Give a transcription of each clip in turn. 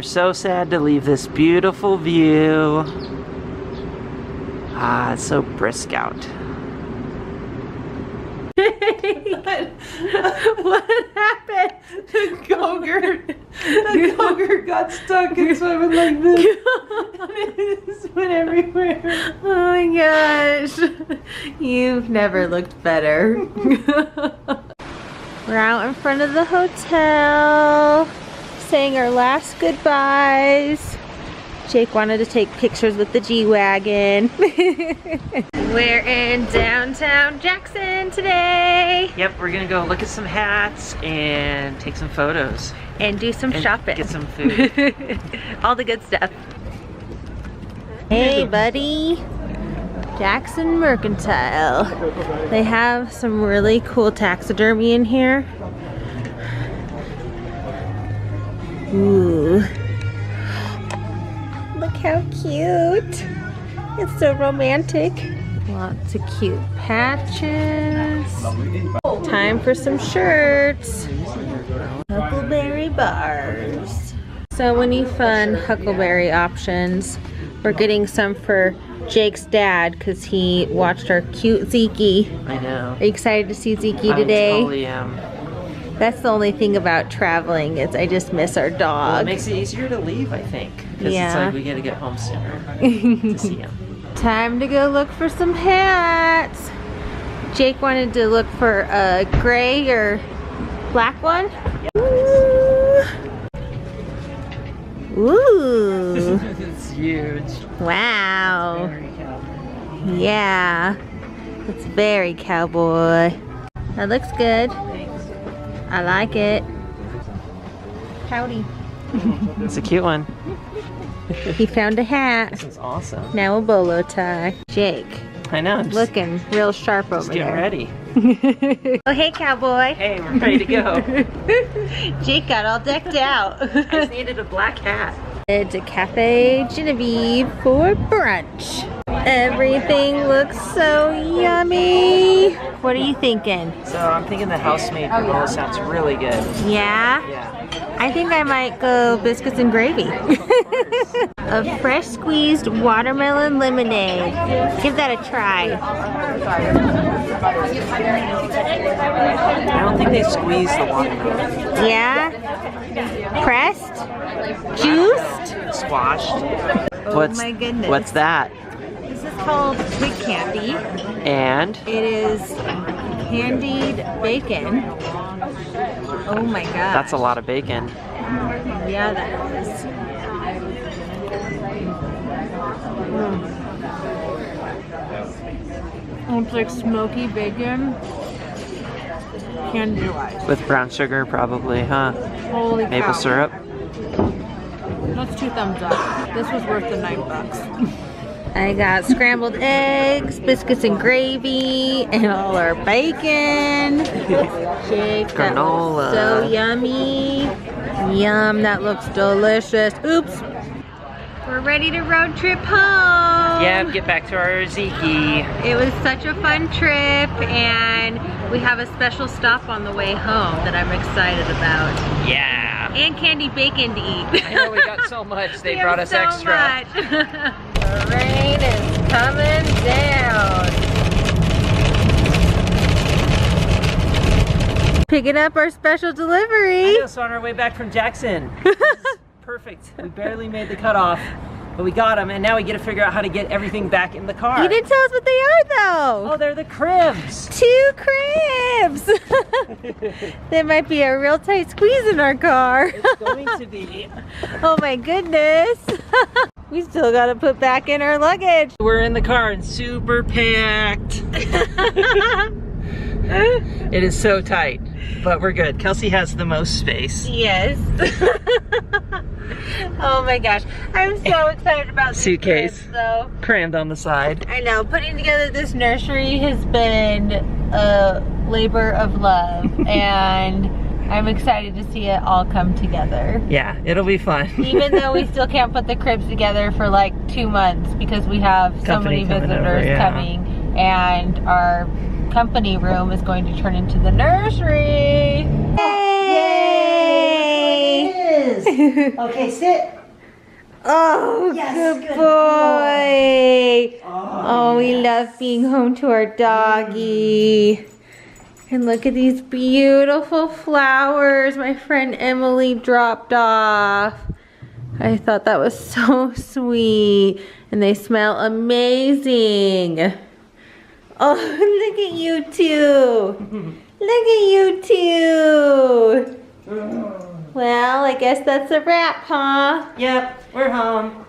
so sad to leave this beautiful view. Ah, it's so brisk out. What happened? The Gogurt got stuck and swimming like this. It just went everywhere. Oh my gosh. You've never looked better. We're out in front of the hotel, saying our last goodbyes. Jake wanted to take pictures with the G-Wagon. We're in downtown Jackson today. Yep, we're gonna go look at some hats and take some photos. And do some shopping. Get some food. All the good stuff. Hey buddy. Jackson Mercantile. They have some really cool taxidermy in here. Ooh. Look how cute. It's so romantic. Lots of cute patches. Time for some shirts. Huckleberry bars. So many fun Huckleberry options. We're getting some for Jake's dad because he watched our cute Zeke. I know. Are you excited to see Zeke today? I totally am. That's the only thing about traveling is I just miss our dog. Well, it makes it easier to leave, I think. Because Yeah. it's like we gotta get home sooner to see him. Time to go look for some hats. Jake wanted to look for a gray or black one. Ooh. Ooh. It's huge. Wow. Very cowboy. Yeah. It's very cowboy. That looks good. Thanks. I like it. Howdy. It's a cute one. He found a hat. This is awesome. Now a bolo tie. Jake, I know. I'm just looking real sharp over getting there. ready. Oh, hey, cowboy. Hey, we're ready to go. Jake got all decked out. I just needed a black hat. It's a Cafe Genevieve for brunch. Everything looks so yummy. What are you thinking? So I'm thinking the house-made granola sounds really good. Yeah? Yeah. I think I might go biscuits and gravy. A fresh squeezed watermelon lemonade. Give that a try. I don't think they squeeze the watermelon. Yeah? Pressed? Juiced? Squashed. Oh my goodness. What's that? This is called pig candy. And It is candied bacon. Oh my god. that's a lot of bacon. Yeah, that is. It's like smoky bacon. Candy wise. With brown sugar, probably, huh? Holy cow. Maple syrup. That's 2 thumbs up. This was worth the $9. I got scrambled eggs, biscuits and gravy, and all our bacon. Jake, that Granola. looks so yummy. Yum, that looks delicious. Oops. We're ready to road trip home. Yeah, get back to our Zeke. It was such a fun trip, and we have a special stop on the way home that I'm excited about. Yeah. And candy bacon to eat. I know, we got so much. They We brought have us so extra. much. The rain is coming down. Picking up our special I delivery. know, so on our way back from Jackson. This is perfect. We barely made the cutoff, but we got them, and now we get to figure out how to get everything back in the car. You didn't tell us what they are though. Oh, they're the cribs. 2 cribs. There might be a real tight squeeze in our car. It's going to be. Oh my goodness. We still gotta put back in our luggage. We're in the car and super packed. It is so tight, but we're good. Kelsey has the most space. Yes. Oh my gosh. I'm so excited about these Suitcase. trips, though. Crammed on the side. I know, putting together this nursery has been a labor of love, and I'm excited to see it all come together. Yeah, it'll be fun. Even though we still can't put the cribs together for like 2 months because we have so many Company coming visitors over, yeah. coming, and our company room is going to turn into the nursery. Yay! Okay, sit. Oh, Yes, good good boy. Oh, we yes. love being home to our doggy. And look at these beautiful flowers my friend Emily dropped off. I thought that was so sweet. And they smell amazing. Oh, look at you two. Look at you two. Well, I guess that's a wrap, huh? Yep, we're home.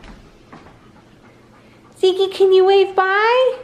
Zeke, can you wave bye?